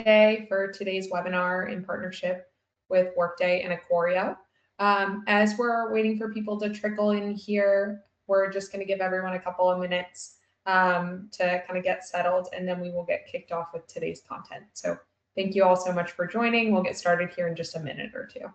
Workday for today's webinar in partnership with Workday and Ikorio. As we're waiting for people to trickle in here, we're just going to give everyone a couple of minutes to kind of get settled, and then we will get kicked off with today's content. So thank you all so much for joining. We'll get started here in just a minute or two.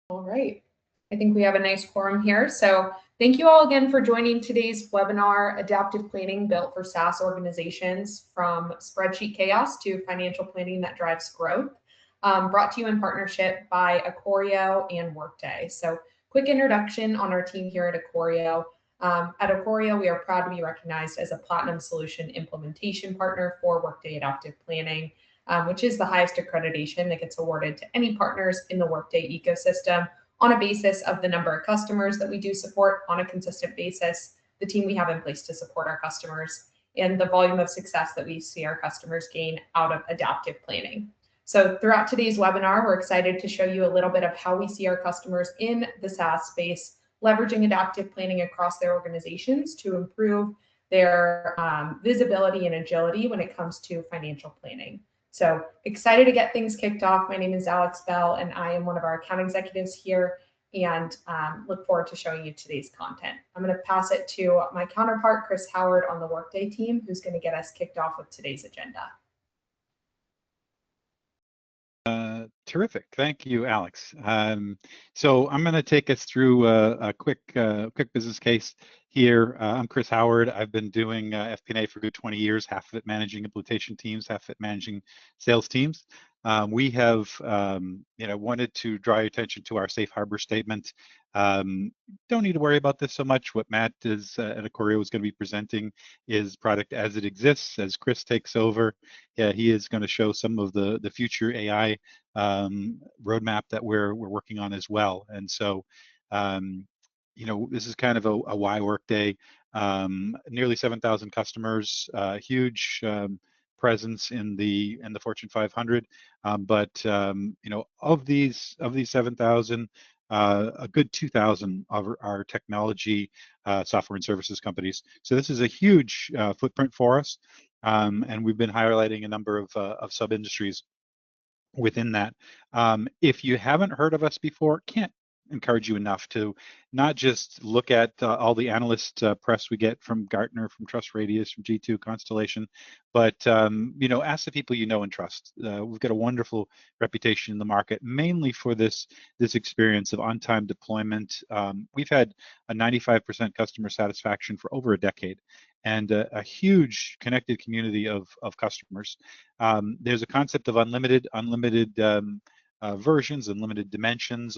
All right, I think we have a nice quorum here. So thank you all again for joining today's webinar, Adaptive Planning Built for SaaS Organizations, from Spreadsheet Chaos to Financial Planning That Drives Growth, brought to you in partnership by Ikorio and Workday. So quick introduction on our team here at Ikorio. At Ikorio, we are proud to be recognized as a Platinum Solution Implementation Partner for Workday Adaptive Planning, which is the highest accreditation that gets awarded to any partners in the Workday ecosystem on a basis of the number of customers that we do support on a consistent basis, the team we have in place to support our customers, and the volume of success that we see our customers gain out of adaptive planning. So throughout today's webinar, we're excited to show you a little bit of how we see our customers in the SaaS space, leveraging adaptive planning across their organizations to improve their visibility and agility when it comes to financial planning. So excited to get things kicked off. My name is Alex Bell, and I am one of our account executives here, and look forward to showing you today's content. I'm going to pass it to my counterpart, Chris Howard, on the Workday team, who's going to get us kicked off with today's agenda. Terrific. Thank you, Alex. So I'm going to take us through a quick business case here. I'm Chris Howard. I've been doing FP&A for a good 20 years, half of it managing implementation teams, half of it managing sales teams. We have wanted to draw your attention to our safe harbor statement. Don't need to worry about this so much. What Matt is at Ikorio is going to be presenting is product as it exists. As Chris takes over, he is going to show some of the future AI roadmap that we're working on as well. And so, this is kind of a why Workday. Nearly 7,000 customers, huge presence in the Fortune 500. But of these 7,000, a good 2,000 are technology, software and services companies. So this is a huge footprint for us, and we've been highlighting a number of sub-industries within that. If you haven't heard of us before, can't encourage you enough to not just look at all the analyst press we get from Gartner, from Trust Radius, from G2, Constellation, but ask the people you know and trust. We've got a wonderful reputation in the market, mainly for this experience of on-time deployment. We've had a 95% customer satisfaction for over a decade, and a huge connected community of customers. There's a concept of unlimited versions, unlimited dimensions.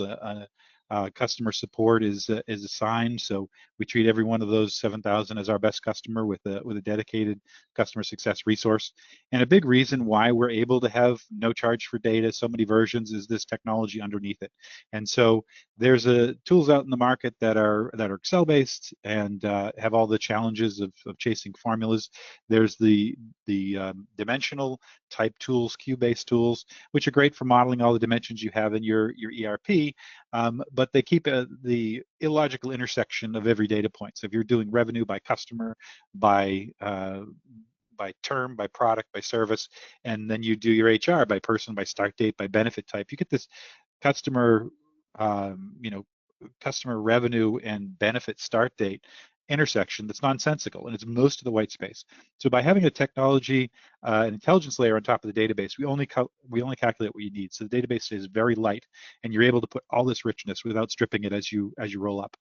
Customer support is assigned, so we treat every one of those 7,000 as our best customer with a dedicated customer success resource. And a big reason why we're able to have no charge for data, so many versions, is this technology underneath it. And so there's tools out in the market that are Excel based and have all the challenges of chasing formulas. There's the dimensional type tools, Q-based tools, which are great for modeling all the dimensions you have in your ERP, but they keep the illogical intersection of every data point. So if you're doing revenue by customer, by term, by product, by service, and then you do your HR by person, by start date, by benefit type, you get this customer revenue and benefit start date intersection that's nonsensical, and it's most of the white space. So by having a technology, an intelligence layer on top of the database, we only calculate what you need. So the database is very light, and you're able to put all this richness without stripping it as you roll up.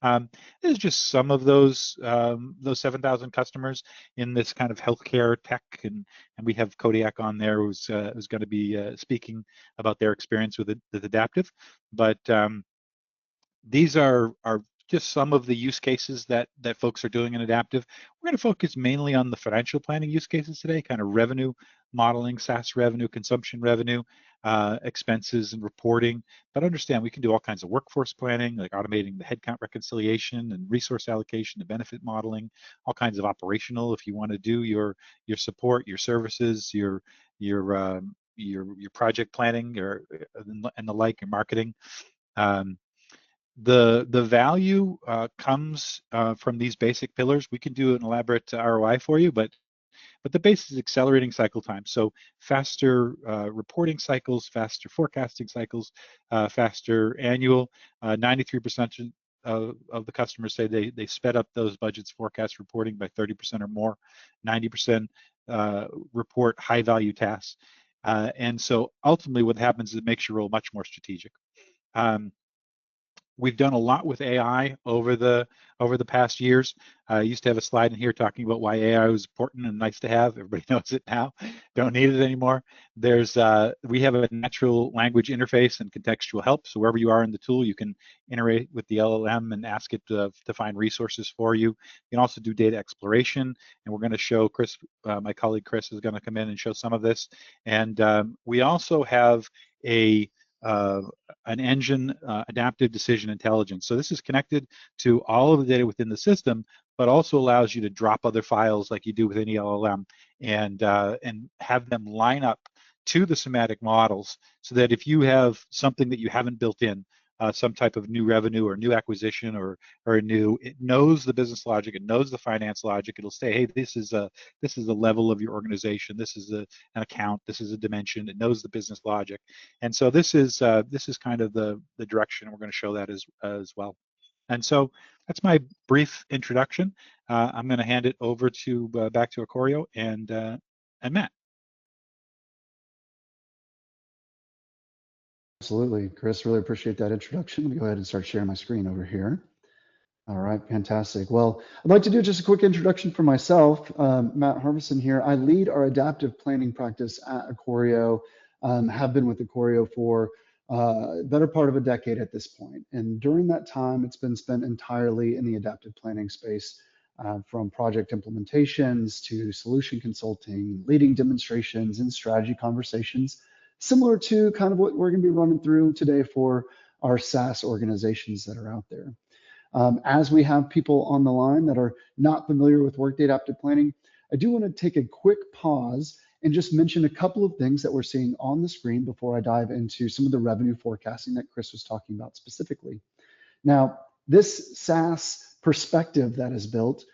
There's just some of those 7,000 customers in this kind of healthcare tech, and we have Kodiak on there who's going to be speaking about their experience with Adaptive. But these are just some of the use cases that folks are doing in Adaptive. We're going to focus mainly on the financial planning use cases today, kind of revenue modeling, SaaS revenue, consumption revenue, expenses and reporting. But understand we can do all kinds of workforce planning, like automating the headcount reconciliation and resource allocation, the benefit modeling, all kinds of operational. If you want to do your support, your services, your project planning, and the like, your marketing. The value comes from these basic pillars. We can do an elaborate ROI for you, but the base is accelerating cycle time. So faster reporting cycles, faster forecasting cycles, faster annual. 93% of the customers say they sped up those budgets forecast reporting by 30% or more. 90% report high value tasks. And so ultimately what happens is it makes your role much more strategic. We've done a lot with AI over the past years. I used to have a slide in here talking about why AI was important and nice to have. Everybody knows it now. Don't need it anymore. We have a natural language interface and contextual help. So wherever you are in the tool, you can iterate with the LLM and ask it to find resources for you. You can also do data exploration, and we're going to show Chris, my colleague Chris, is going to come in and show some of this. And we also have an engine, adaptive decision intelligence. So this is connected to all of the data within the system, but also allows you to drop other files like you do with any LLM and have them line up to the semantic models, so that if you have something that you haven't built in, some type of new revenue or new acquisition or it knows the business logic, it knows the finance logic. It'll say, hey, this is a level of your organization, this is an account, this is a dimension. It knows the business logic, and so this is kind of the direction. We're going to show that as well. And so that's my brief introduction. I'm going to hand it over to back to Ikorio and Matt. Absolutely, Chris, really appreciate that introduction. Let me go ahead and start sharing my screen over here. All right, fantastic. Well, I'd like to do just a quick introduction for myself. Matt Harbison here. I lead our adaptive planning practice at Ikorio, have been with Ikorio for the better part of a decade at this point. And during that time, it's been spent entirely in the adaptive planning space, from project implementations to solution consulting, leading demonstrations and strategy conversations, similar to kind of what we're going to be running through today for our SaaS organizations that are out there. As we have people on the line that are not familiar with Workday Adaptive Planning, I do want to take a quick pause and just mention a couple of things that we're seeing on the screen before I dive into some of the revenue forecasting that Chris was talking about specifically. Now, this SaaS perspective that is built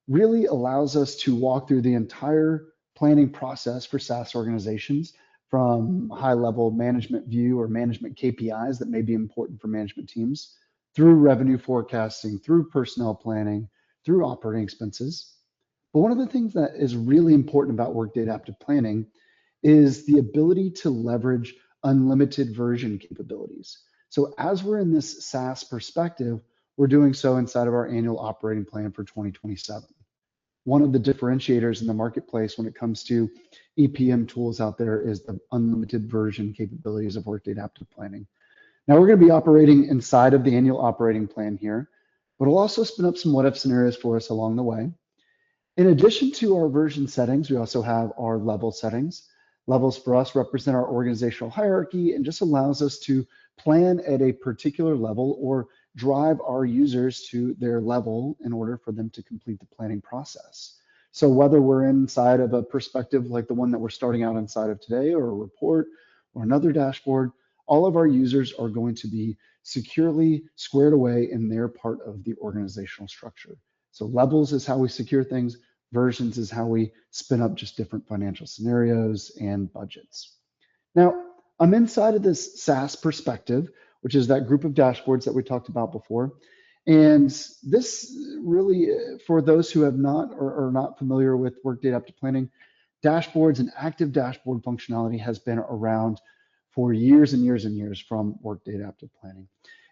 really allows us to walk through the entire planning process for SaaS organizations, from high-level management view or management KPIs that may be important for management teams, through revenue forecasting, through personnel planning, through operating expenses. But one of the things that is really important about Workday Adaptive Planning is the ability to leverage unlimited version capabilities. So as we're in this SaaS perspective, we're doing so inside of our annual operating plan for 2027. One of the differentiators in the marketplace when it comes to EPM tools out there is the unlimited version capabilities of Workday Adaptive Planning. Now we're going to be operating inside of the annual operating plan here, but it'll also spin up some what-if scenarios for us along the way. In addition to our version settings, we also have our level settings. Levels for us represent our organizational hierarchy and just allows us to plan at a particular level or drive our users to their level in order for them to complete the planning process. So whether we're inside of a perspective like the one that we're starting out inside of today, or a report or another dashboard, all of our users are going to be securely squared away in their part of the organizational structure. So levels is how we secure things. Versions is how we spin up just different financial scenarios and budgets. Now, I'm inside of this SaaS perspective, which is that group of dashboards that we talked about before. And this really, for those who have not or are not familiar with Workday Adaptive Planning, dashboards and active dashboard functionality has been around for years and years and years from Workday Adaptive Planning.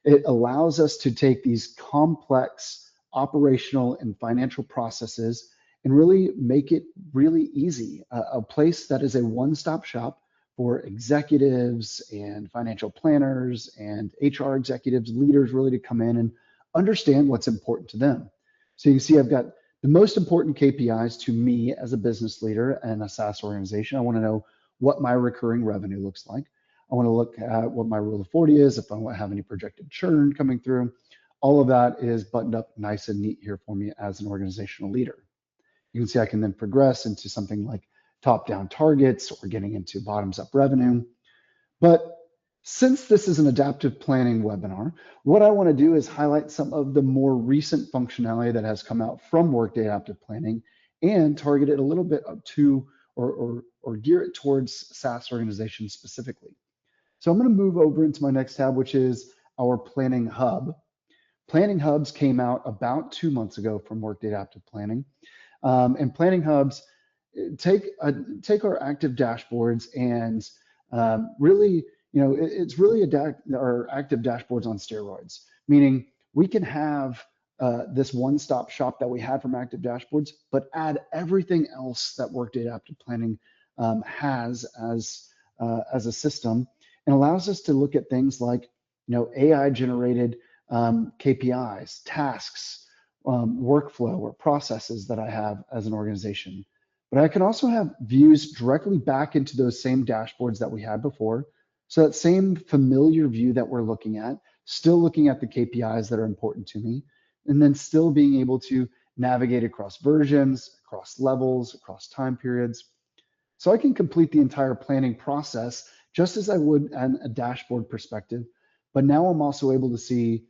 It allows us to take these complex operational and financial processes and really make it really easy, a place that is a one-stop shop for executives and financial planners and HR executives, leaders really to come in and understand what's important to them. So you can see I've got the most important KPIs to me as a business leader and a SaaS organization. I want to know what my recurring revenue looks like. I want to look at what my rule of 40 is, if I don't have any projected churn coming through. All of that is buttoned up nice and neat here for me as an organizational leader. You can see I can then progress into something like top-down targets or getting into bottoms-up revenue. But since this is an adaptive planning webinar, what I want to do is highlight some of the more recent functionality that has come out from Workday Adaptive Planning and target it a little bit up to or gear it towards SaaS organizations specifically. So I'm going to move over into my next tab, which is our Planning Hub. Planning Hubs came out about 2 months ago from Workday Adaptive Planning. And Planning Hubs take our active dashboards and really, it's really our active dashboards on steroids, meaning we can have this one-stop shop that we had from active dashboards, but add everything else that Workday Adaptive Planning has as a system, and allows us to look at things like, AI-generated KPIs, tasks, workflow or processes that I have as an organization. But I can also have views directly back into those same dashboards that we had before. So that same familiar view that we're looking at, still looking at the KPIs that are important to me, and then still being able to navigate across versions, across levels, across time periods. So I can complete the entire planning process just as I would in a dashboard perspective. But now I'm also able to see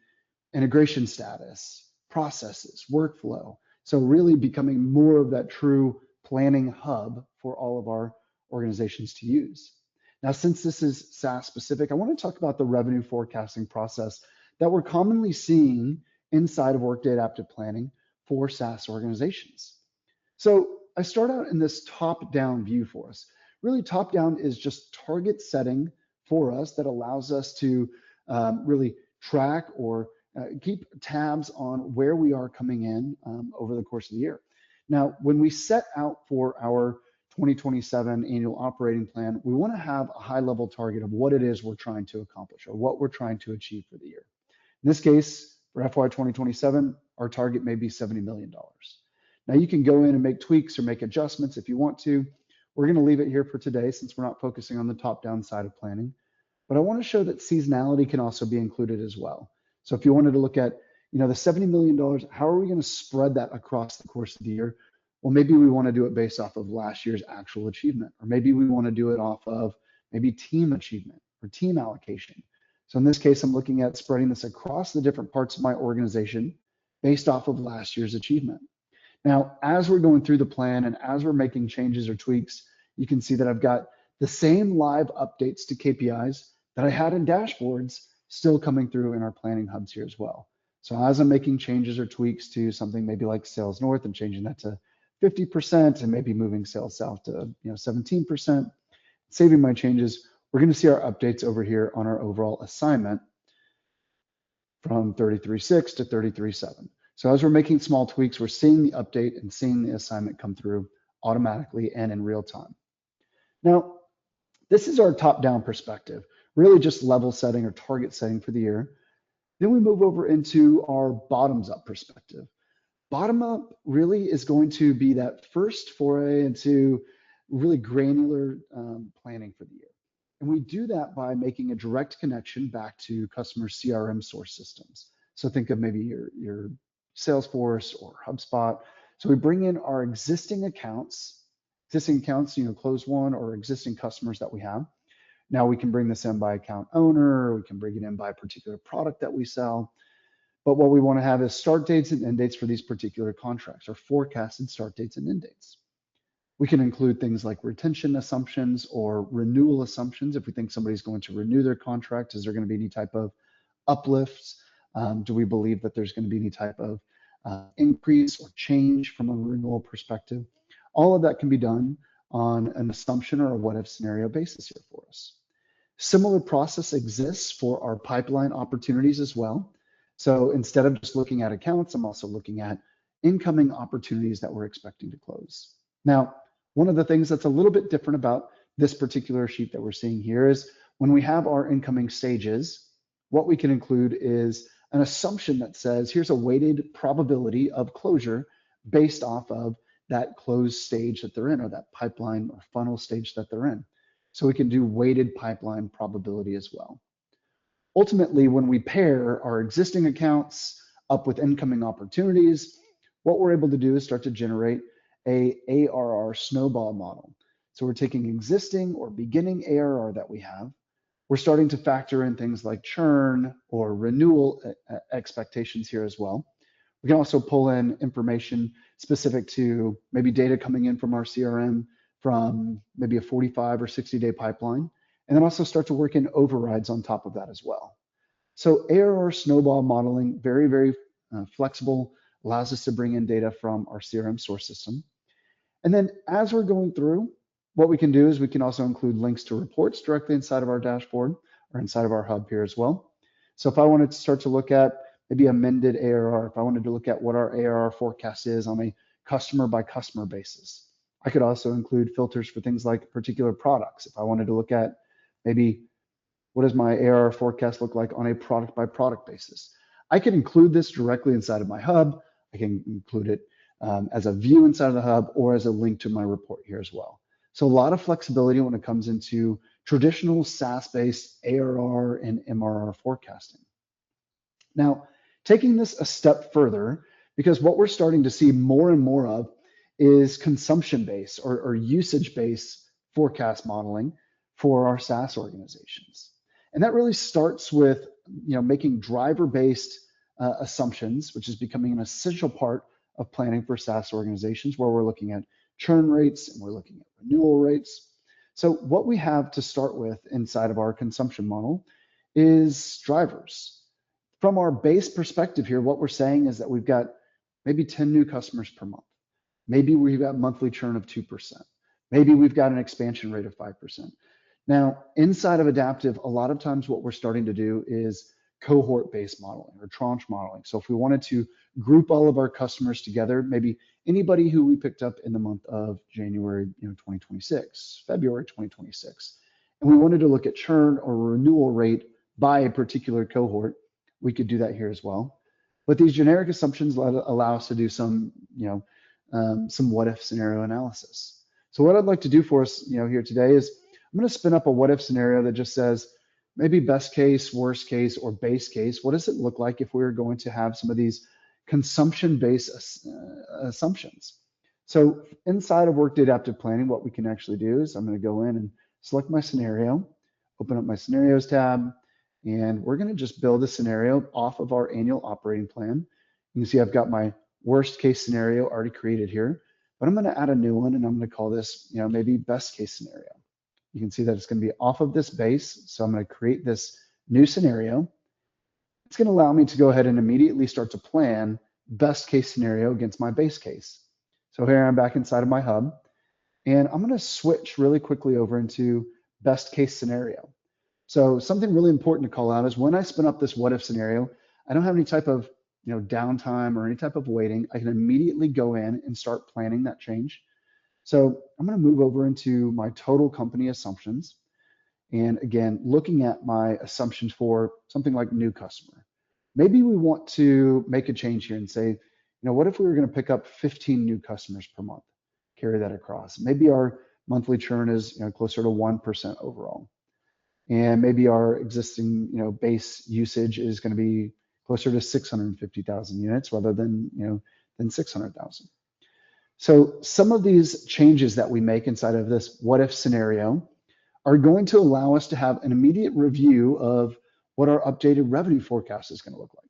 integration status, processes, workflow. So really becoming more of that true planning hub for all of our organizations to use. Now, since this is SaaS specific, I want to talk about the revenue forecasting process that we're commonly seeing inside of Workday Adaptive Planning for SaaS organizations. So I start out in this top-down view for us. Really, top-down is just target setting for us that allows us to really track or keep tabs on where we are coming in over the course of the year. Now, when we set out for our 2027 annual operating plan, we want to have a high-level target of what it is we're trying to accomplish or what we're trying to achieve for the year. In this case, for FY 2027, our target may be $70 million. Now, you can go in and make tweaks or make adjustments if you want to. We're going to leave it here for today since we're not focusing on the top-down side of planning. But I want to show that seasonality can also be included as well. So if you wanted to look at, the $70 million, how are we going to spread that across the course of the year? Well, maybe we want to do it based off of last year's actual achievement, or maybe we want to do it off of maybe team achievement or team allocation. So in this case, I'm looking at spreading this across the different parts of my organization based off of last year's achievement. Now, as we're going through the plan and as we're making changes or tweaks, you can see that I've got the same live updates to KPIs that I had in dashboards still coming through in our planning hubs here as well. So as I'm making changes or tweaks to something maybe like sales north and changing that to 50% and maybe moving sales south to 17%, saving my changes, we're going to see our updates over here on our overall assignment from 33.6 to 33.7. So as we're making small tweaks, we're seeing the update and seeing the assignment come through automatically and in real time. Now, this is our top-down perspective, really just level setting or target setting for the year. Then we move over into our bottoms-up perspective. Bottom-up really is going to be that first foray into really granular planning for the year. And we do that by making a direct connection back to customer CRM source systems. So think of maybe your Salesforce or HubSpot. So we bring in our existing accounts, close one or existing customers that we have. Now we can bring this in by account owner, we can bring it in by a particular product that we sell. But what we want to have is start dates and end dates for these particular contracts or forecasted start dates and end dates. We can include things like retention assumptions or renewal assumptions. If we think somebody's going to renew their contract, is there going to be any type of uplifts? Do we believe that there's going to be any type of increase or change from a renewal perspective? All of that can be done on an assumption or a what if scenario basis here for us. Similar process exists for our pipeline opportunities as well. So instead of just looking at accounts, I'm also looking at incoming opportunities that we're expecting to close. Now, one of the things that's a little bit different about this particular sheet that we're seeing here is when we have our incoming stages, what we can include is an assumption that says, here's a weighted probability of closure based off of that closed stage that they're in, or that pipeline or funnel stage that they're in. So we can do weighted pipeline probability as well. Ultimately, when we pair our existing accounts up with incoming opportunities, what we're able to do is start to generate a ARR snowball model. So we're taking existing or beginning ARR that we have. We're starting to factor in things like churn or renewal expectations here as well. We can also pull in information specific to maybe data coming in from our CRM from maybe a 45 or 60-day pipeline, and then also start to work in overrides on top of that as well. So ARR snowball modeling, very, very flexible, allows us to bring in data from our CRM source system. And then as we're going through, what we can do is we can also include links to reports directly inside of our dashboard or inside of our hub here as well. So if I wanted to start to look at maybe amended ARR, if I wanted to look at what our ARR forecast is on a customer by customer basis, I could also include filters for things like particular products. If I wanted to look at maybe what does my ARR forecast look like on a product by product basis, I can include this directly inside of my hub. I can include it as a view inside of the hub or as a link to my report here as well. So a lot of flexibility when it comes into traditional SaaS-based ARR and MRR forecasting. Now, taking this a step further, because what we're starting to see more and more of is consumption-based or usage-based forecast modeling for our SaaS organizations. And that really starts with making driver-based assumptions, which is becoming an essential part of planning for SaaS organizations, where we're looking at churn rates and we're looking at renewal rates. So what we have to start with inside of our consumption model is drivers. From our base perspective here, what we're saying is that we've got maybe 10 new customers per month. Maybe we've got monthly churn of 2%. Maybe we've got an expansion rate of 5%. Now, inside of Adaptive, a lot of times what we're starting to do is cohort-based modeling or tranche modeling. So if we wanted to group all of our customers together, maybe anybody who we picked up in the month of January 2026, February 2026, and we wanted to look at churn or renewal rate by a particular cohort, we could do that here as well. But these generic assumptions allow us to do some what if scenario analysis. So what I'd like to do for us here today is I'm going to spin up a what if scenario that just says maybe best case, worst case, or base case. What does it look like if we were going to have some of these consumption-based assumptions? So inside of Workday Adaptive Planning, what we can actually do is I'm going to go in and select my scenario, open up my scenarios tab, and we're going to just build a scenario off of our annual operating plan. You can see I've got my worst case scenario already created here, but I'm going to add a new one and I'm going to call this, maybe best case scenario. You can see that it's going to be off of this base. So I'm going to create this new scenario. It's going to allow me to go ahead and immediately start to plan best case scenario against my base case. So here I'm back inside of my hub, and I'm going to switch really quickly over into best case scenario. So something really important to call out is when I spin up this what if scenario, I don't have any type of downtime or any type of waiting. I can immediately go in and start planning that change. So I'm going to move over into my total company assumptions. And again, looking at my assumptions for something like new customer. Maybe we want to make a change here and say, what if we were going to pick up 15 new customers per month, carry that across? Maybe our monthly churn is closer to 1% overall. And maybe our existing base usage is going to be closer to 650,000 units rather than 600,000. So some of these changes that we make inside of this what if scenario are going to allow us to have an immediate review of what our updated revenue forecast is going to look like.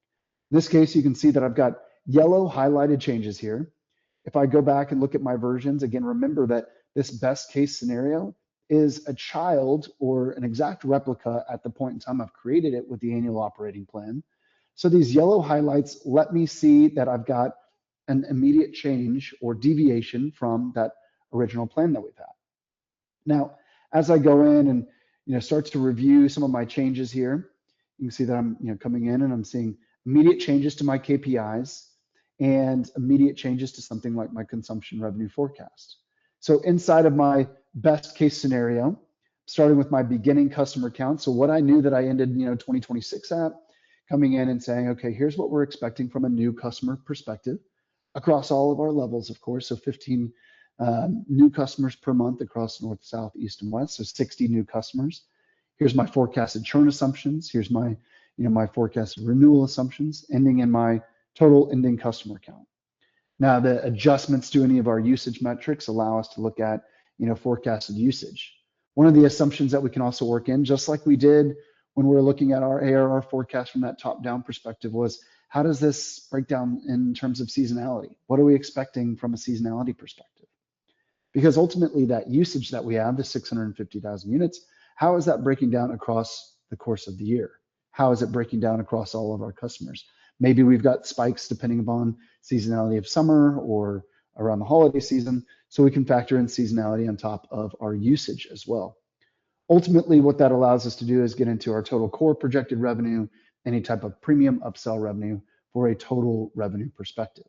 In this case, you can see that I've got yellow highlighted changes here. If I go back and look at my versions, again, remember that this best case scenario is a child or an exact replica at the point in time I've created it with the annual operating plan. So these yellow highlights let me see that I've got an immediate change or deviation from that original plan that we've had. Now, as I go in and start to review some of my changes here. You can see that I'm coming in and I'm seeing immediate changes to my KPIs and immediate changes to something like my consumption revenue forecast. So inside of my best case scenario, starting with my beginning customer count, so what I knew that I ended 2026 at, coming in and saying, okay, here's what we're expecting from a new customer perspective across all of our levels, of course. So 15 new customers per month across North, South, East, and West. So 60 new customers. Here's my forecasted churn assumptions. Here's my, my forecasted renewal assumptions, ending in my total ending customer count. Now, the adjustments to any of our usage metrics allow us to look at, forecasted usage. One of the assumptions that we can also work in, just like we did when we were looking at our ARR forecast from that top-down perspective, was how does this break down in terms of seasonality? What are we expecting from a seasonality perspective? Because ultimately that usage that we have, the 650,000 units, how is that breaking down across the course of the year? How is it breaking down across all of our customers? Maybe we've got spikes depending upon seasonality of summer or around the holiday season, so we can factor in seasonality on top of our usage as well. Ultimately, what that allows us to do is get into our total core projected revenue, any type of premium upsell revenue for a total revenue perspective.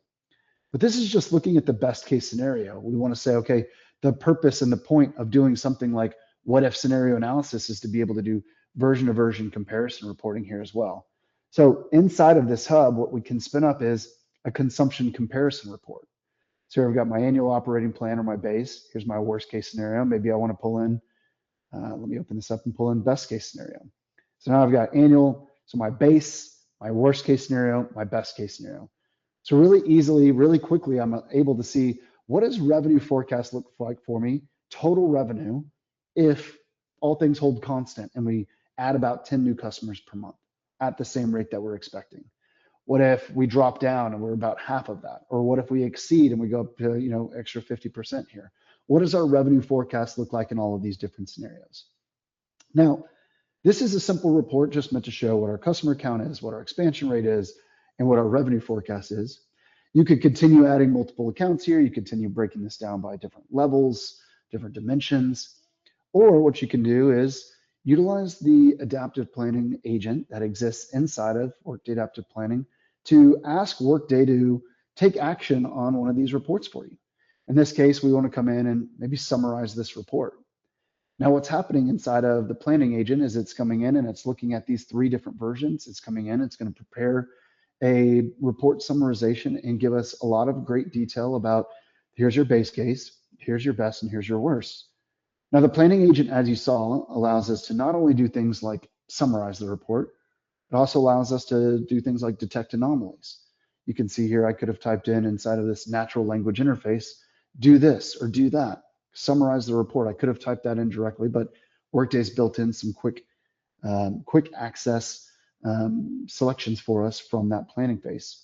But this is just looking at the best case scenario. We want to say, okay, the purpose and the point of doing something like what if scenario analysis is to be able to do version to version comparison reporting here as well. So inside of this hub, what we can spin up is a consumption comparison report. So here I've got my annual operating plan or my base. Here's my worst case scenario. Maybe I want to pull in, let me open this up and pull in best case scenario. So now I've got annual, so my base, my worst case scenario, my best case scenario. So really easily, really quickly, I'm able to see what does revenue forecast look like for me, total revenue, if all things hold constant and we add about 10 new customers per month at the same rate that we're expecting. What if we drop down and we're about half of that? Or what if we exceed and we go up to, extra 50% here? What does our revenue forecast look like in all of these different scenarios? Now, this is a simple report just meant to show what our customer count is, what our expansion rate is, and what our revenue forecast is. You could continue adding multiple accounts here. You continue breaking this down by different levels, different dimensions. Or what you can do is utilize the adaptive planning agent that exists inside of Workday Adaptive Planning to ask Workday to take action on one of these reports for you. In this case, we want to come in and maybe summarize this report. Now, what's happening inside of the planning agent is it's coming in and it's looking at these 3 different versions. It's coming in, it's going to prepare a report summarization and give us a lot of great detail about here's your base case, here's your best, and here's your worst. Now, the planning agent, as you saw, allows us to not only do things like summarize the report, it also allows us to do things like detect anomalies. You can see here I could have typed in inside of this natural language interface, do this or do that, summarize the report. I could have typed that in directly, but Workday's built in some quick access selections for us from that planning phase.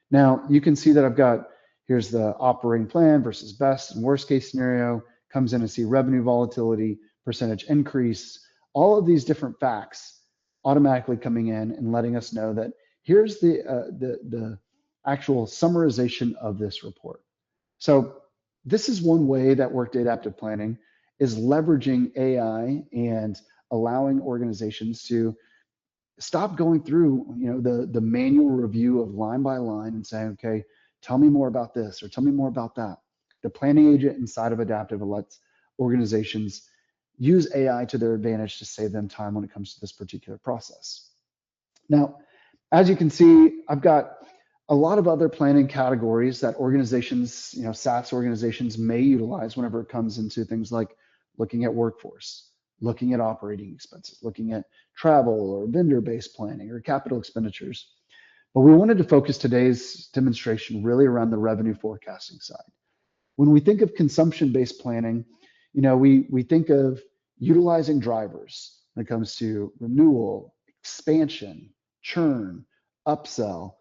Now, you can see that I've got, here's the operating plan versus best and worst case scenario, comes in and see revenue volatility, percentage increase, all of these different facts automatically coming in and letting us know that here's the actual summarization of this report. So this is one way that Workday Adaptive Planning is leveraging AI and allowing organizations to stop going through the manual review of line by line and saying, okay, tell me more about this or tell me more about that. The planning agent inside of Adaptive lets organizations use AI to their advantage to save them time when it comes to this particular process. Now, as you can see, I've got a lot of other planning categories that organizations, SaaS organizations may utilize whenever it comes into things like looking at workforce, looking at operating expenses, looking at travel or vendor-based planning or capital expenditures. But we wanted to focus today's demonstration really around the revenue forecasting side. When we think of consumption-based planning, we think of utilizing drivers when it comes to renewal, expansion, churn, upsell.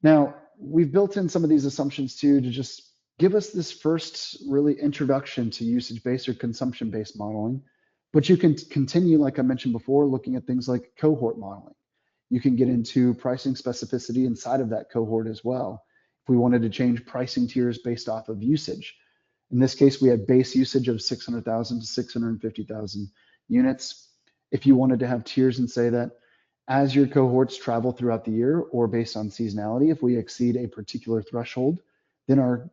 Now, we've built in some of these assumptions too to just give us this first really introduction to usage-based or consumption-based modeling. But you can continue, like I mentioned before, looking at things like cohort modeling. You can get into pricing specificity inside of that cohort as well. If we wanted to change pricing tiers based off of usage. In this case, we had base usage of 600,000 to 650,000 units. if you wanted to have tiers and say that as your cohorts travel throughout the year or based on seasonality, if we exceed a particular threshold, then our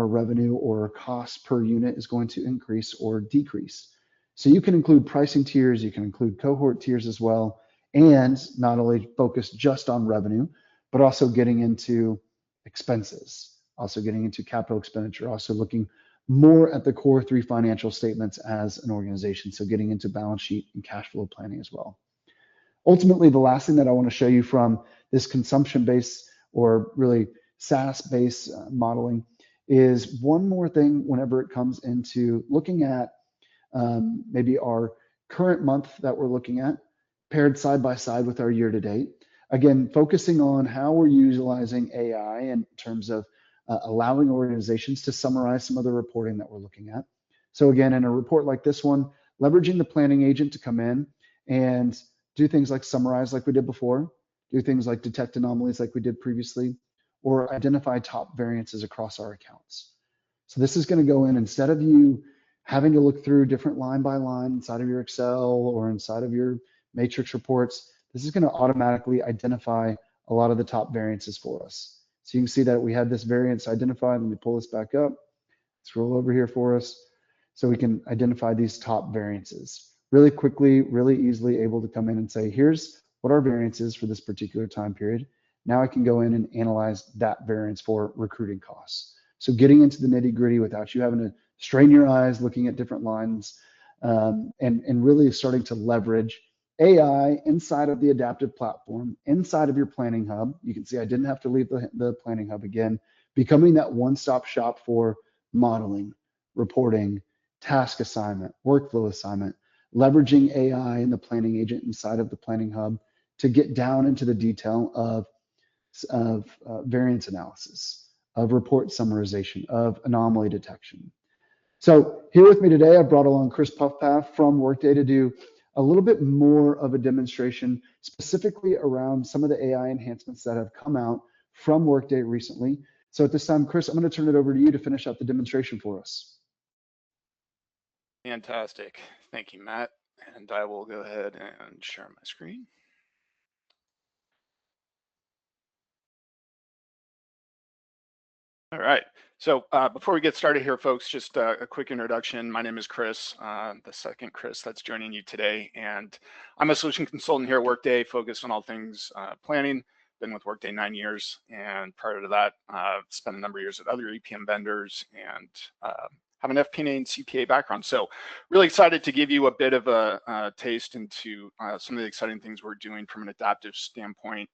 revenue or cost per unit is going to increase or decrease. So you can include pricing tiers, you can include cohort tiers as well, and not only focus just on revenue, but also getting into expenses, also getting into capital expenditure, also looking more at the core 3 financial statements as an organization. So getting into balance sheet and cash flow planning as well. Ultimately, the last thing that I want to show you from this consumption-based or really SaaS-based modeling is one more thing whenever it comes into looking at maybe our current month that we're looking at paired side by side with our year to date. Again, focusing on how we're utilizing AI in terms of allowing organizations to summarize some of the reporting that we're looking at. So again, in a report like this one, leveraging the planning agent to come in and do things like summarize like we did before, do things like detect anomalies like we did previously, or identify top variances across our accounts. So this is going to go in, instead of you having to look through different line by line inside of your Excel or inside of your matrix reports, this is going to automatically identify a lot of the top variances for us. So you can see that we had this variance identified. Let me pull this back up, scroll over here for us, so we can identify these top variances really quickly, really easily able to come in and say, here's what our variance is for this particular time period. Now I can go in and analyze that variance for recruiting costs. So getting into the nitty gritty without you having to strain your eyes looking at different lines, and really starting to leverage AI inside of the adaptive platform, inside of your planning hub. You can see I didn't have to leave the planning hub again, becoming that one-stop shop for modeling, reporting, task assignment, workflow assignment, leveraging AI and the planning agent inside of the planning hub to get down into the detail of variance analysis, of report summarization, of anomaly detection. So here with me today, I've brought along Chris Puffpath from Workday to do a little bit more of a demonstration specifically around some of the AI enhancements that have come out from Workday recently. So at this time, Chris, I'm going to turn it over to you to finish out the demonstration for us. Fantastic. Thank you, Matt. And I will go ahead and share my screen. All right. So before we get started here, folks, just a quick introduction. My name is Chris, the second Chris that's joining you today. And I'm a solution consultant here at Workday, focused on all things planning. Been with Workday 9 years. And prior to that, I've spent a number of years at other EPM vendors and have an FP&A and CPA background. So really excited to give you a bit of a taste into some of the exciting things we're doing from an adaptive standpoint,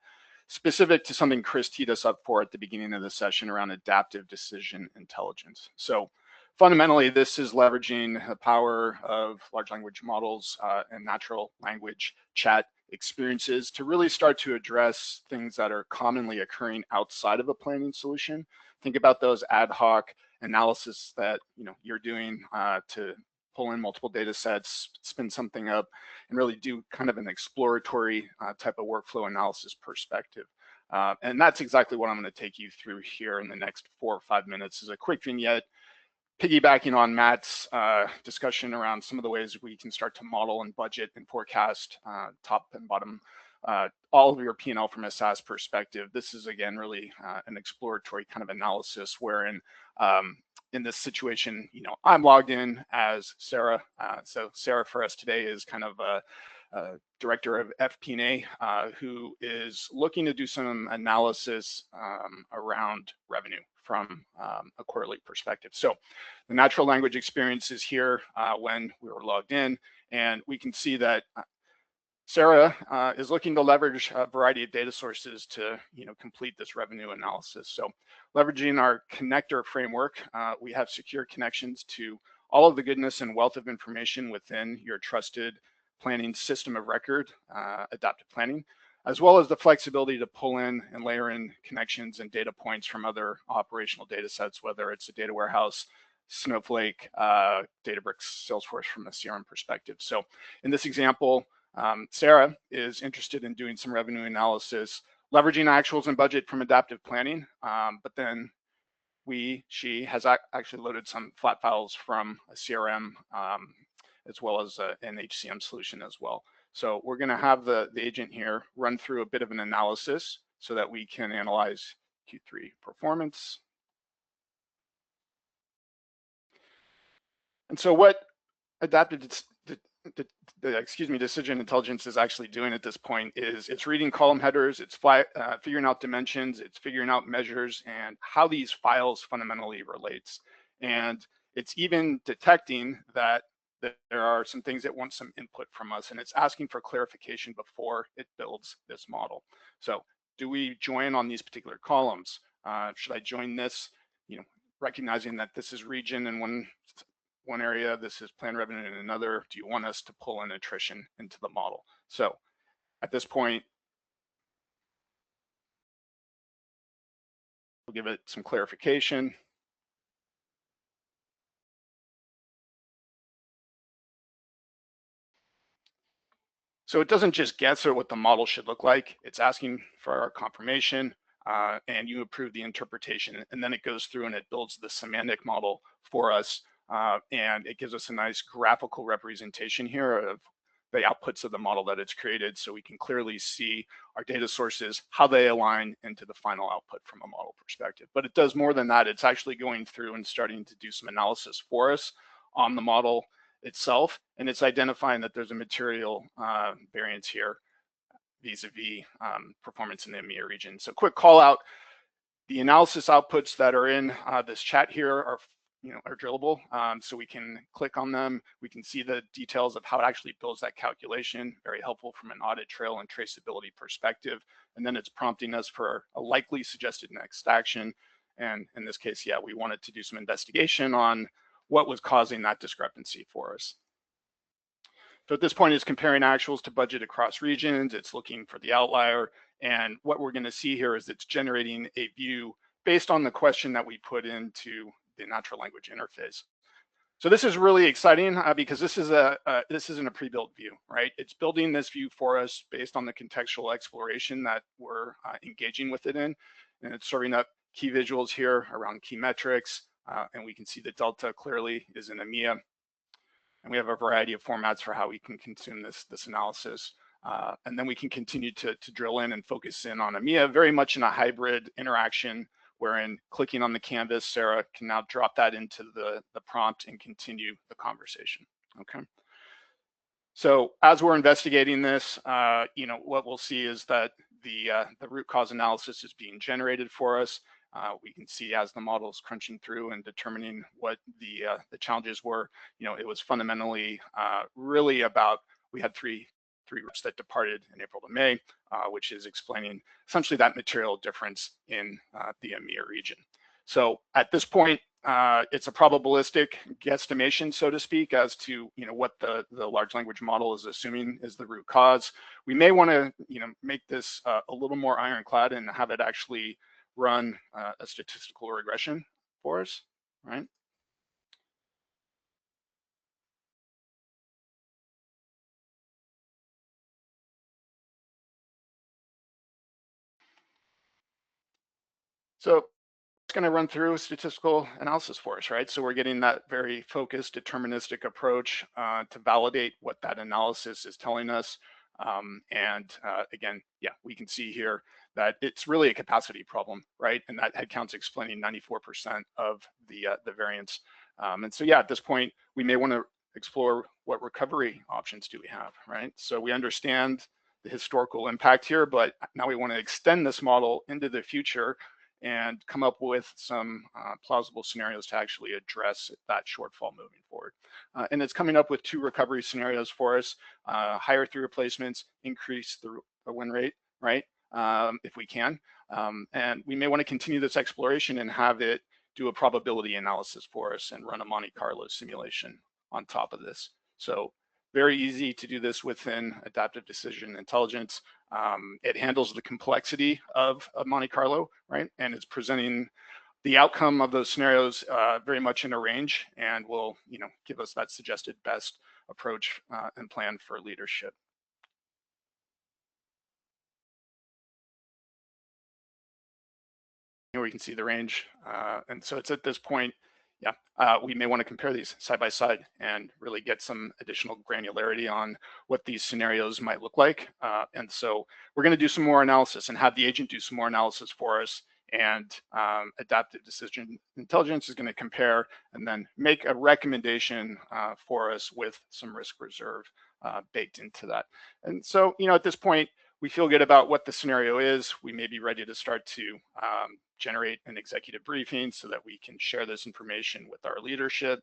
specific to something Chris teed us up for at the beginning of the session around adaptive decision intelligence. So fundamentally, this is leveraging the power of large language models and natural language chat experiences to really start to address things that are commonly occurring outside of a planning solution. Think about those ad hoc analysis that you're doing to pull in multiple data sets, spin something up, and really do kind of an exploratory type of workflow analysis perspective. And that's exactly what I'm going to take you through here in the next 4 or 5 minutes, is a quick vignette, piggybacking on Matt's discussion around some of the ways we can start to model and budget and forecast top and bottom all of your P&L from a SaaS perspective. This is, again, really an exploratory kind of analysis wherein in this situation, I'm logged in as Sarah. So Sarah for us today is kind of a director of FP&A who is looking to do some analysis around revenue from a quarterly perspective. So the natural language experience is here when we were logged in, and we can see that Sarah is looking to leverage a variety of data sources to complete this revenue analysis. So leveraging our connector framework, we have secure connections to all of the goodness and wealth of information within your trusted planning system of record, adaptive planning, as well as the flexibility to pull in and layer in connections and data points from other operational data sets, whether it's a data warehouse, Snowflake, Databricks, Salesforce from a CRM perspective. So in this example, Sarah is interested in doing some revenue analysis, leveraging actuals and budget from adaptive planning, but then she has actually loaded some flat files from a CRM as well as an HCM solution as well. So we're going to have the agent here run through a bit of an analysis so that we can analyze Q3 performance. And so what adaptive decision intelligence is actually doing at this point is it's reading column headers, it's figuring out dimensions, it's figuring out measures and how these files fundamentally relates. And it's even detecting that there are some things that want some input from us, and it's asking for clarification before it builds this model. So do we join on these particular columns? Should I join this, recognizing that this is region in one area, this is planned revenue in another. Do you want us to pull in attrition into the model? So at this point, we'll give it some clarification. So it doesn't just guess at what the model should look like. It's asking for our confirmation, and you approve the interpretation. And then it goes through and it builds the semantic model for us. And it gives us a nice graphical representation here of the outputs of the model that it's created, so we can clearly see our data sources, how they align into the final output from a model perspective. But it does more than that. It's actually going through and starting to do some analysis for us on the model itself, and it's identifying that there's a material variance here vis-a-vis performance in the EMEA region. So quick call out, the analysis outputs that are in this chat here are drillable, so we can click on them. We can see the details of how it actually builds that calculation. Very helpful from an audit trail and traceability perspective. And then it's prompting us for a likely suggested next action. And in this case, yeah, we wanted to do some investigation on what was causing that discrepancy for us. So at this point, it's comparing actuals to budget across regions. It's looking for the outlier. And what we're going to see here is it's generating a view based on the question that we put into the natural language interface. So this is really exciting because this isn't a pre-built view, right? It's building this view for us based on the contextual exploration that we're engaging with it in. And it's serving up key visuals here around key metrics. And we can see the delta clearly is in EMEA. And we have a variety of formats for how we can consume this analysis. And then we can continue to drill in and focus in on EMEA, very much in a hybrid interaction, wherein clicking on the canvas, Sarah can now drop that into the prompt and continue the conversation, okay? So as we're investigating this, what we'll see is that the root cause analysis is being generated for us. We can see as the model is crunching through and determining what the challenges were, it was fundamentally really about, we had three reps that departed in April to May, which is explaining essentially that material difference in the EMEA region. So at this point, it's a probabilistic guesstimation, so to speak, as to what the large language model is assuming is the root cause. We may want to make this a little more ironclad and have it actually run a statistical regression for us, right? So it's going to run through statistical analysis for us, right? So we're getting that very focused, deterministic approach to validate what that analysis is telling us. Again, yeah, we can see here that it's really a capacity problem, right? And that headcount's explaining 94% of the variance. And so, yeah, at this point, we may want to explore what recovery options do we have, right? So we understand the historical impact here, but now we want to extend this model into the future and come up with some plausible scenarios to actually address that shortfall moving forward. And it's coming up with 2 recovery scenarios for us: higher through replacements, increase the win rate, right? If we can. And we may want to continue this exploration and have it do a probability analysis for us and run a Monte Carlo simulation on top of this. So very easy to do this within adaptive decision intelligence. It handles the complexity of Monte Carlo, right? And it's presenting the outcome of those scenarios very much in a range, and will give us that suggested best approach and plan for leadership. Here we can see the range. And so it's at this point, we may want to compare these side by side and really get some additional granularity on what these scenarios might look like. And so we're going to do some more analysis and have the agent do some more analysis for us. And adaptive decision intelligence is going to compare and then make a recommendation for us with some risk reserve baked into that. And so, at this point, we feel good about what the scenario is. We may be ready to start to generate an executive briefing so that we can share this information with our leadership.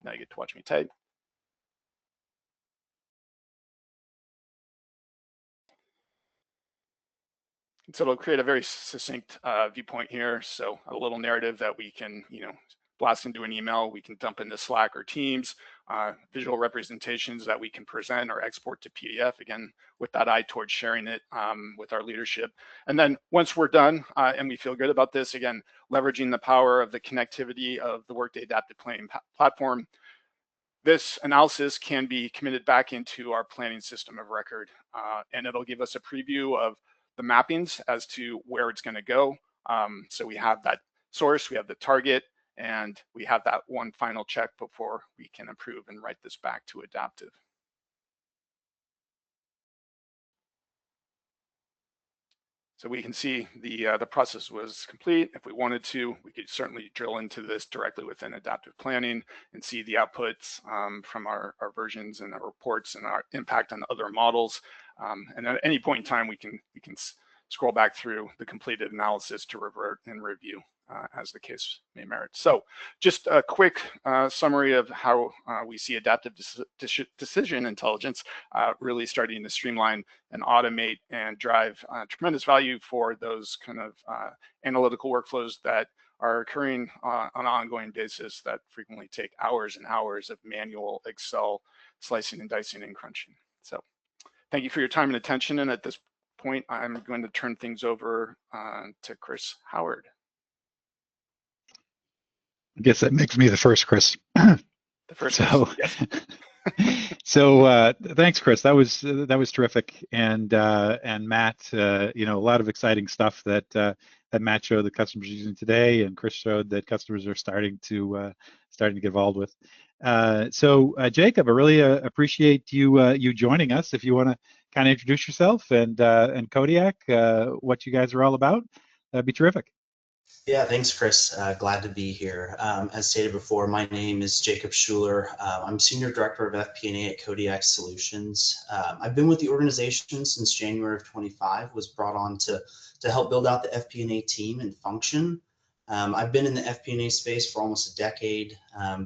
Now you get to watch me type. So it'll create a very succinct viewpoint here. So a little narrative that we can, blast into an email, we can dump into Slack or Teams, visual representations that we can present or export to PDF, again, with that eye towards sharing it with our leadership. And then once we're done and we feel good about this, again, leveraging the power of the connectivity of the Workday Adaptive Planning platform, this analysis can be committed back into our planning system of record, and it'll give us a preview of the mappings as to where it's going to go. So we have that source, we have the target, and we have that one final check before we can approve and write this back to Adaptive. So we can see the process was complete. If we wanted to, we could certainly drill into this directly within Adaptive Planning and see the outputs from our versions and our reports and our impact on other models. And at any point in time, we can scroll back through the completed analysis to revert and review as the case may merit. So just a quick summary of how we see adaptive decision intelligence really starting to streamline and automate and drive tremendous value for those kind of analytical workflows that are occurring on an ongoing basis that frequently take hours and hours of manual Excel slicing and dicing and crunching. So thank you for your time and attention. And at this point, I'm going to turn things over to Chris Howard. I guess that makes me the first, Chris. The first. So, yes. So thanks, Chris. That was terrific. And Matt, a lot of exciting stuff that Matt showed that customers are using today, and Chris showed that customers are starting to get involved with. So Jacob, I really appreciate you joining us. If you want to kind of introduce yourself and Kodiak, what you guys are all about, that'd be terrific. Yeah, thanks, Chris. Glad to be here. As stated before, my name is Jacob Schuler. I'm Senior Director of FP&A at Kodiak Solutions. I've been with the organization since January of 25, was brought on to help build out the FP&A team and function. I've been in the FP&A space for almost a decade,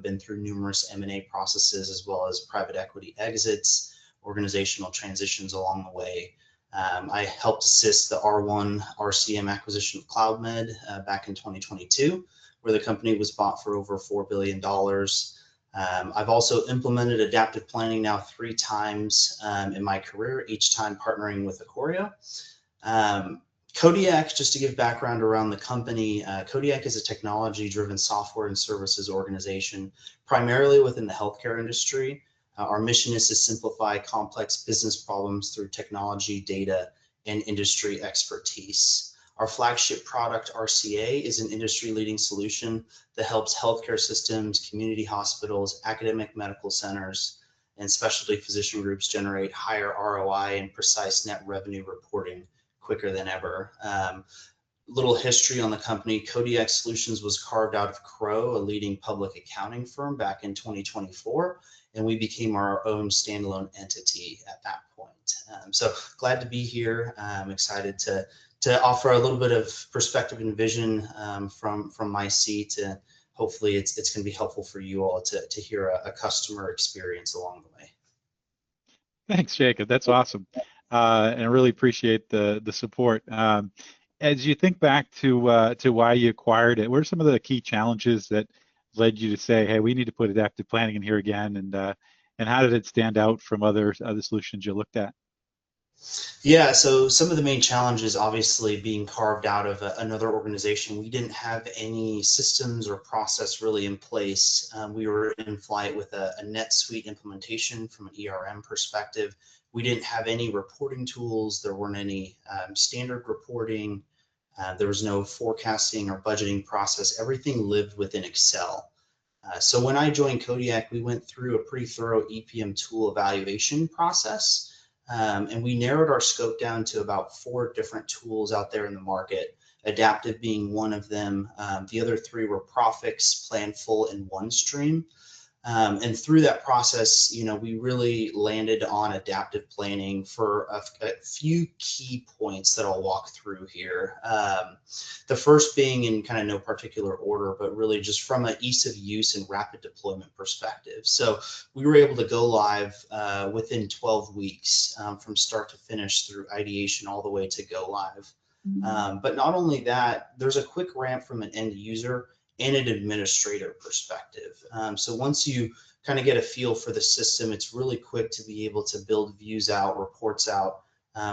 been through numerous M&A processes as well as private equity exits, organizational transitions along the way. I helped assist the R1 RCM acquisition of CloudMed back in 2022, where the company was bought for over $4 billion. I've also implemented adaptive planning now 3 times in my career, each time partnering with Acoria. Kodiak, just to give background around the company, Kodiak is a technology-driven software and services organization, primarily within the healthcare industry. Our mission is to simplify complex business problems through technology, data, and industry expertise. Our flagship product, RCA, is an industry-leading solution that helps healthcare systems, community hospitals, academic medical centers, and specialty physician groups generate higher ROI and precise net revenue reporting quicker than ever. Little history on the company. Kodiak Solutions was carved out of Crow, a leading public accounting firm, back in 2024, and we became our own standalone entity at that point. So glad to be here. I'm excited to offer a little bit of perspective and vision from my seat, and hopefully it's going to be helpful for you all to hear a customer experience along the way. Thanks, Jacob. That's awesome, and I really appreciate the support. As you think back to why you acquired it, what are some of the key challenges that led you to say, hey, we need to put adaptive planning in here again, and how did it stand out from other solutions you looked at? Yeah, so some of the main challenges, obviously being carved out of another organization, we didn't have any systems or process really in place. We were in flight with a NetSuite implementation from an ERM perspective. We didn't have any reporting tools. There weren't any standard reporting. There was no forecasting or budgeting process. Everything lived within Excel. So when I joined Kodiak, we went through a pretty thorough EPM tool evaluation process, and we narrowed our scope down to about 4 different tools out there in the market, Adaptive being one of them. The other 3 were Profix, Planful, and OneStream. And through that process, we really landed on adaptive planning for a few key points that I'll walk through here. The first being in kind of no particular order, but really just from an ease of use and rapid deployment perspective. So we were able to go live within 12 weeks from start to finish through ideation all the way to go live. But not only that, there's a quick ramp from an end user and an administrator perspective. So once you kind of get a feel for the system, it's really quick to be able to build views out, reports out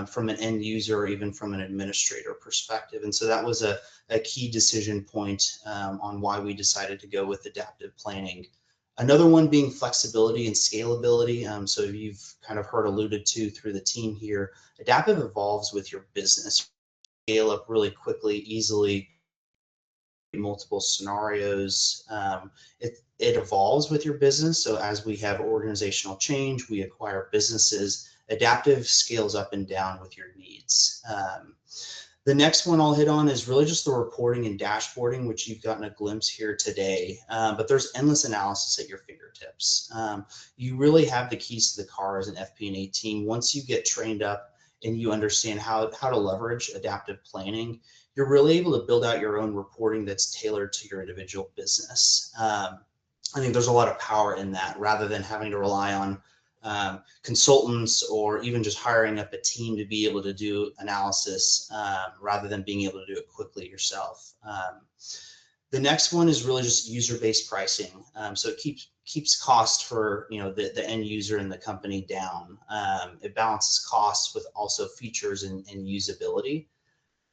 from an end user or even from an administrator perspective. And so that was a key decision point on why we decided to go with adaptive planning. Another one being flexibility and scalability. So you've kind of heard alluded to through the team here, adaptive evolves with your business. Scale up really quickly, easily, multiple scenarios. It evolves with your business. So as we have organizational change, we acquire businesses, adaptive scales up and down with your needs. The next one I'll hit on is really just the reporting and dashboarding, which you've gotten a glimpse here today, but there's endless analysis at your fingertips. You really have the keys to the car as an FP&A team. Once you get trained up and you understand how to leverage adaptive planning, you're really able to build out your own reporting that's tailored to your individual business. I think there's a lot of power in that rather than having to rely on consultants or even just hiring up a team to be able to do analysis rather than being able to do it quickly yourself. The next one is really just user-based pricing. So it keeps cost for the end user and the company down. It balances costs with also features and usability.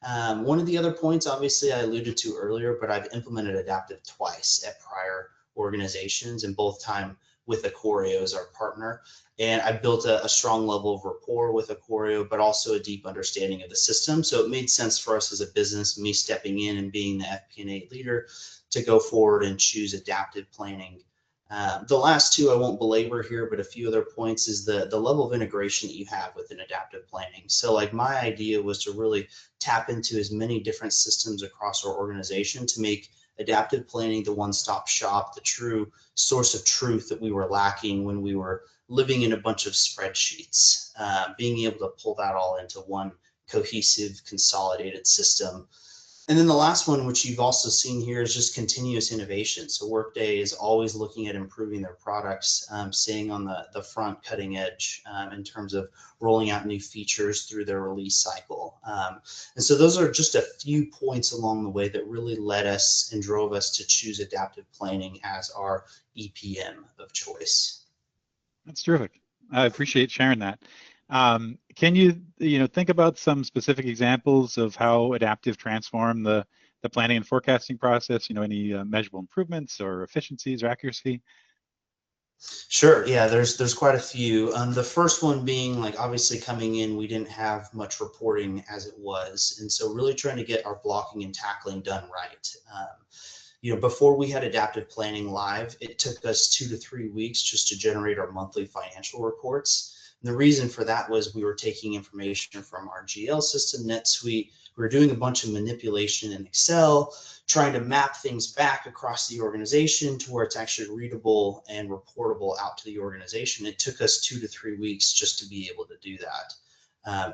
One of the other points, obviously, I alluded to earlier, but I've implemented adaptive twice at prior organizations, and both time with Ikorio as our partner. And I built a strong level of rapport with Ikorio, but also a deep understanding of the system. So it made sense for us as a business, me stepping in and being the FP&A leader, to go forward and choose adaptive planning. The last 2 I won't belabor here, but a few other points is the level of integration that you have within adaptive planning. So like my idea was to really tap into as many different systems across our organization to make adaptive planning the one-stop shop, the true source of truth that we were lacking when we were living in a bunch of spreadsheets, being able to pull that all into one cohesive, consolidated system. And then the last one, which you've also seen here, is just continuous innovation. So Workday is always looking at improving their products, staying on the front cutting edge in terms of rolling out new features through their release cycle. And so those are just a few points along the way that really led us and drove us to choose adaptive planning as our EPM of choice. That's terrific. I appreciate sharing that. Can you think about some specific examples of how adaptive transformed the planning and forecasting process? Any measurable improvements or efficiencies or accuracy? Sure. Yeah, there's quite a few. The first one being, like, obviously coming in, we didn't have much reporting as it was, and so really trying to get our blocking and tackling done right. Before we had adaptive planning live, it took us 2 to 3 weeks just to generate our monthly financial reports. And the reason for that was we were taking information from our GL system, NetSuite. We were doing a bunch of manipulation in Excel, trying to map things back across the organization to where it's actually readable and reportable out to the organization. It took us 2 to 3 weeks just to be able to do that.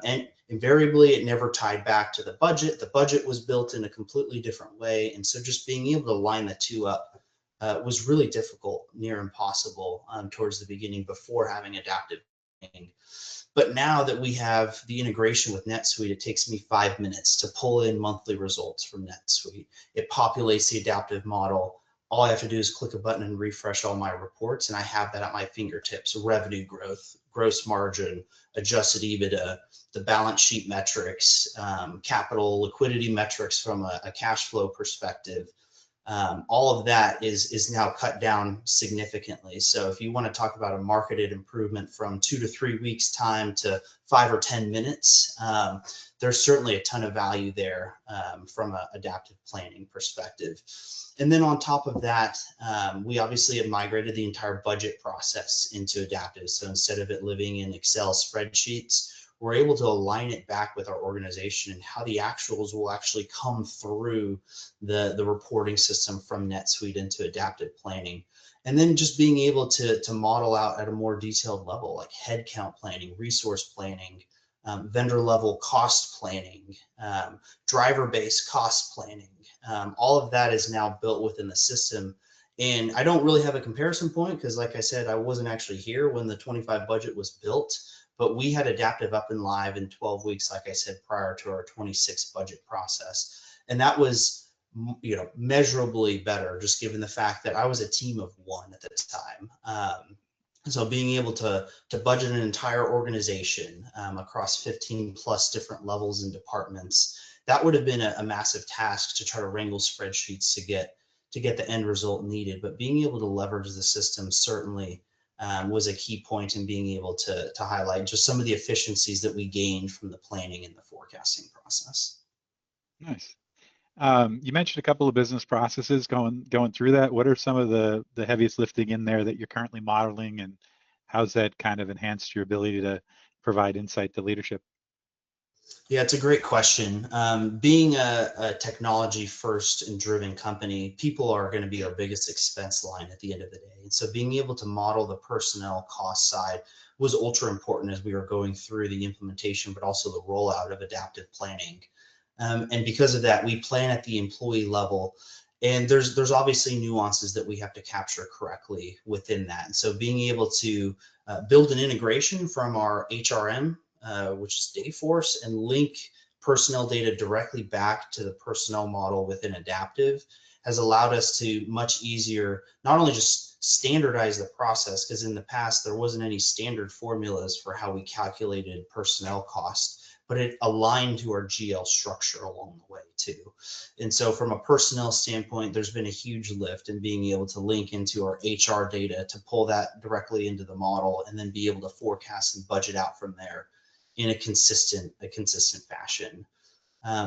And invariably, it never tied back to the budget. The budget was built in a completely different way. And so just being able to line the 2 up was really difficult, near impossible towards the beginning before having adaptive. But now that we have the integration with NetSuite, it takes me 5 minutes to pull in monthly results from NetSuite. It populates the adaptive model. All I have to do is click a button and refresh all my reports, and I have that at my fingertips. Revenue growth, gross margin, adjusted EBITDA, the balance sheet metrics, capital liquidity metrics from a cash flow perspective. all of that is now cut down significantly. So if you want to talk about a marketed improvement from 2 to 3 weeks time to 5 or 10 minutes, there's certainly a ton of value there from an adaptive planning perspective. And then on top of that, we obviously have migrated the entire budget process into adaptive. So instead of it living in Excel spreadsheets, we're able to align it back with our organization and how the actuals will actually come through the reporting system from NetSuite into adaptive planning. And then just being able to model out at a more detailed level, like headcount planning, resource planning, vendor level cost planning, driver-based cost planning. All of that is now built within the system. And I don't really have a comparison point because, like I said, I wasn't actually here when the 25 budget was built, but we had adaptive up and live in 12 weeks, like I said, prior to our 26 budget process. And that was, measurably better, just given the fact that I was a team of one at the time. So being able to budget an entire organization across 15 plus different levels and departments, that would have been a massive task to try to wrangle spreadsheets to get the end result needed. But being able to leverage the system certainly was a key point in being able to highlight just some of the efficiencies that we gained from the planning and the forecasting process. Nice. You mentioned a couple of business processes going through that. What are some of the heaviest lifting in there that you're currently modeling, and how's that kind of enhanced your ability to provide insight to leadership? Yeah, it's a great question. Being a technology first and driven company, people are going to be our biggest expense line at the end of the day. And so being able to model the personnel cost side was ultra important as we were going through the implementation, but also the rollout of adaptive planning. And because of that, we plan at the employee level. And there's obviously nuances that we have to capture correctly within that. And so being able to build an integration from our HRM, which is Dayforce, and link personnel data directly back to the personnel model within adaptive has allowed us to much easier not only just standardize the process, because in the past there wasn't any standard formulas for how we calculated personnel costs, but it aligned to our GL structure along the way too. And so from a personnel standpoint, there's been a huge lift in being able to link into our HR data to pull that directly into the model and then be able to forecast and budget out from there in a consistent fashion.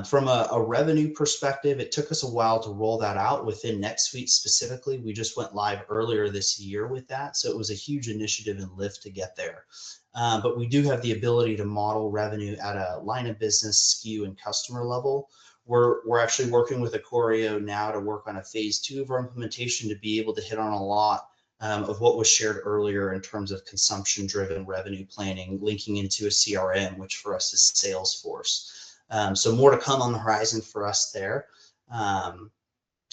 From a revenue perspective, it took us a while to roll that out within NetSuite specifically. We just went live earlier this year with that. So it was a huge initiative and lift to get there. But we do have the ability to model revenue at a line of business, SKU, and customer level. We're actually working with Ikorio now to work on a phase 2 of our implementation to be able to hit on a lot of what was shared earlier in terms of consumption-driven revenue planning, linking into a CRM, which for us is Salesforce. So more to come on the horizon for us there. And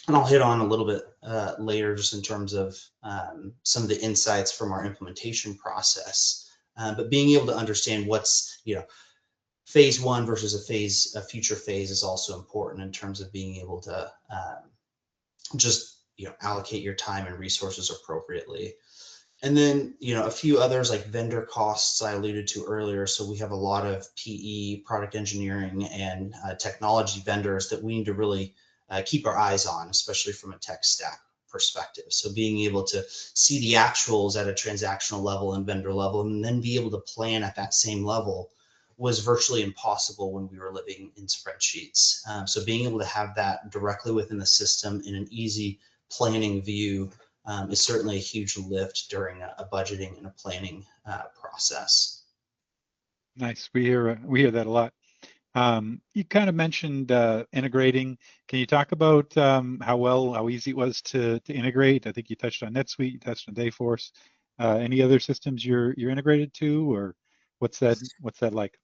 I'll hit on a little bit later just in terms of some of the insights from our implementation process. But being able to understand what's, phase 1 versus a future phase is also important in terms of being able to just allocate your time and resources appropriately. And then, a few others like vendor costs I alluded to earlier. So we have a lot of PE, product engineering, and technology vendors that we need to really keep our eyes on, especially from a tech stack perspective. So being able to see the actuals at a transactional level and vendor level, and then be able to plan at that same level was virtually impossible when we were living in spreadsheets. So being able to have that directly within the system in an easy planning view is certainly a huge lift during a budgeting and a planning process. Nice. We hear that a lot. You kind of mentioned integrating. Can you talk about how easy it was to integrate? I think you touched on NetSuite, you touched on Dayforce. Any other systems you're integrated to, or what's that like?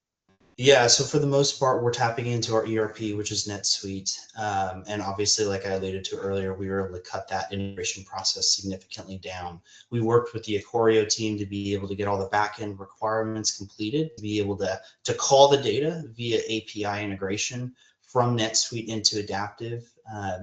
Yeah, so for the most part, we're tapping into our ERP, which is NetSuite. And obviously, like I alluded to earlier, we were able to cut that integration process significantly down. We worked with the Ikorio team to be able to get all the backend requirements completed, to be able to call the data via API integration from NetSuite into Adaptive.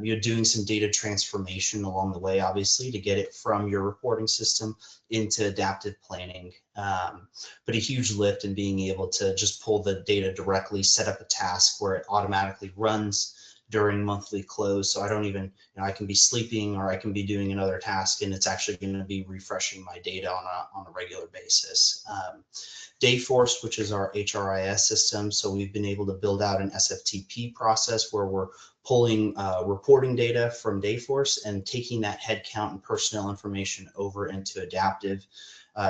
You're doing some data transformation along the way, obviously, to get it from your reporting system into adaptive planning. But a huge lift in being able to just pull the data directly, set up a task where it automatically runs, during monthly close. So I don't even, I can be sleeping or I can be doing another task, and it's actually going to be refreshing my data on a regular basis. Dayforce, which is our HRIS system. So we've been able to build out an SFTP process where we're pulling reporting data from Dayforce and taking that headcount and personnel information over into Adaptive,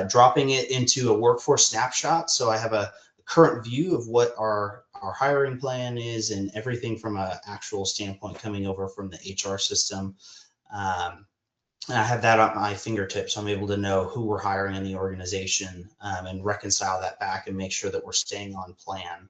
dropping it into a workforce snapshot. So I have a current view of what our hiring plan is and everything from an actual standpoint coming over from the HR system. And I have that at my fingertips. So I'm able to know who we're hiring in the organization, and reconcile that back and make sure that we're staying on plan.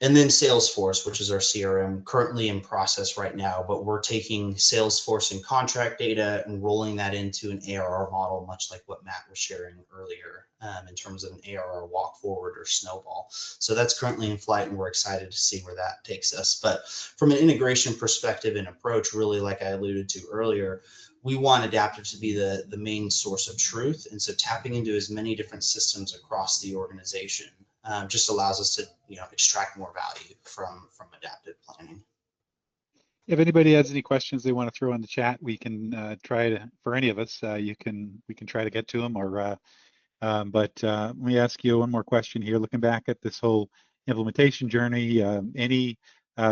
And then Salesforce, which is our CRM, currently in process right now, but we're taking Salesforce and contract data and rolling that into an ARR model, much like what Matt was sharing earlier, in terms of an ARR walk forward or snowball. So that's currently in flight, and we're excited to see where that takes us. But from an integration perspective and approach, really, like I alluded to earlier, we want Adaptive to be the main source of truth. And so tapping into as many different systems across the organization just allows us to extract more value from adaptive planning. If anybody has any questions they want to throw in the chat, we can try to, for any of us, we can try to get to them. Or but let me ask you one more question here. Looking back at this whole implementation journey, any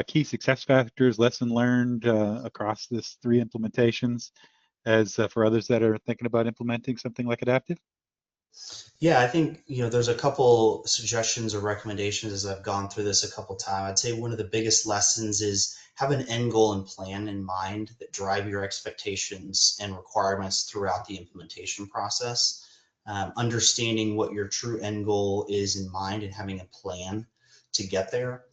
key success factors, lesson learned across this 3 implementations, as for others that are thinking about implementing something like Adaptive? Yeah, I think, there's a couple suggestions or recommendations as I've gone through this a couple times. I'd say one of the biggest lessons is have an end goal and plan in mind that drive your expectations and requirements throughout the implementation process. Understanding what your true end goal is in mind and having a plan to get there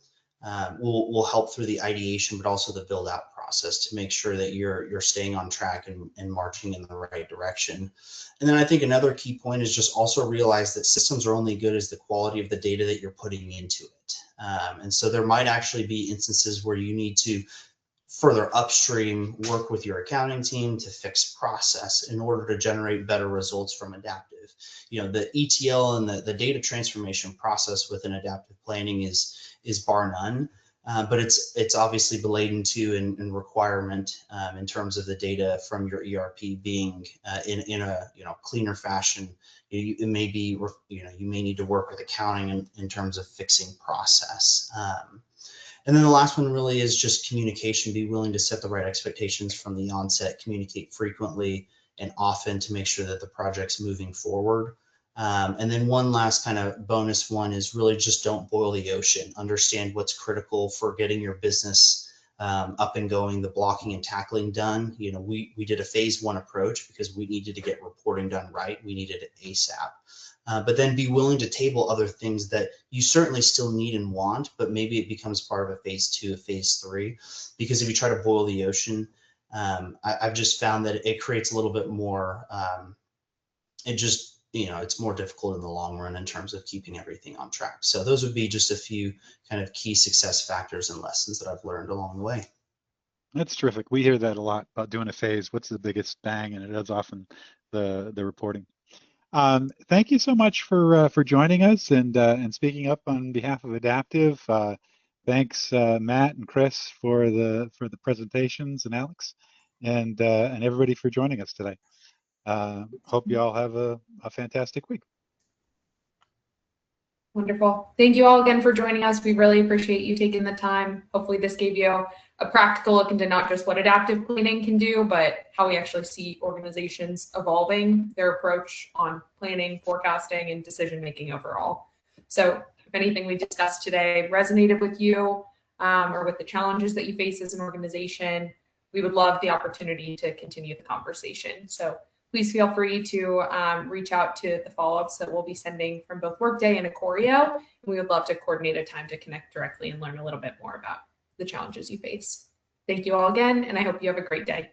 will help through the ideation, but also the build out process to make sure that you're staying on track and marching in the right direction. And then I think another key point is just also realize that systems are only good as the quality of the data that you're putting into it. And so there might actually be instances where you need to further upstream work with your accounting team to fix process in order to generate better results from Adaptive. The ETL and the data transformation process within adaptive planning is bar none. But it's obviously beladen to in requirement in terms of the data from your ERP being in a cleaner fashion. It may be you may need to work with accounting in terms of fixing process. And then the last one really is just communication. Be willing to set the right expectations from the onset. Communicate frequently and often to make sure that the project's moving forward. And then one last kind of bonus one is really just don't boil the ocean. Understand what's critical for getting your business up and going, the blocking and tackling done. We did a phase 1 approach because we needed to get reporting done right. We needed it ASAP. But then be willing to table other things that you certainly still need and want, but maybe it becomes part of a phase 2, a phase 3, because if you try to boil the ocean, I've just found that it creates a little bit more, it's more difficult in the long run in terms of keeping everything on track. So those would be just a few kind of key success factors and lessons that I've learned along the way. That's terrific. We hear that a lot about doing a phase. What's the biggest bang? And it is often the reporting. Thank you so much for joining us and speaking up on behalf of Adaptive. Thanks, Matt and Chris, for the presentations, and Alex, and everybody for joining us today. Hope you all have a fantastic week. Wonderful. Thank you all again for joining us. We really appreciate you taking the time. Hopefully this gave you a practical look into not just what adaptive planning can do, but how we actually see organizations evolving their approach on planning, forecasting, and decision-making overall. So if anything we discussed today resonated with you or with the challenges that you face as an organization, we would love the opportunity to continue the conversation. So please feel free to reach out to the follow-ups that we'll be sending from both Workday and Ikorio. We would love to coordinate a time to connect directly and learn a little bit more about the challenges you face. Thank you all again, and I hope you have a great day.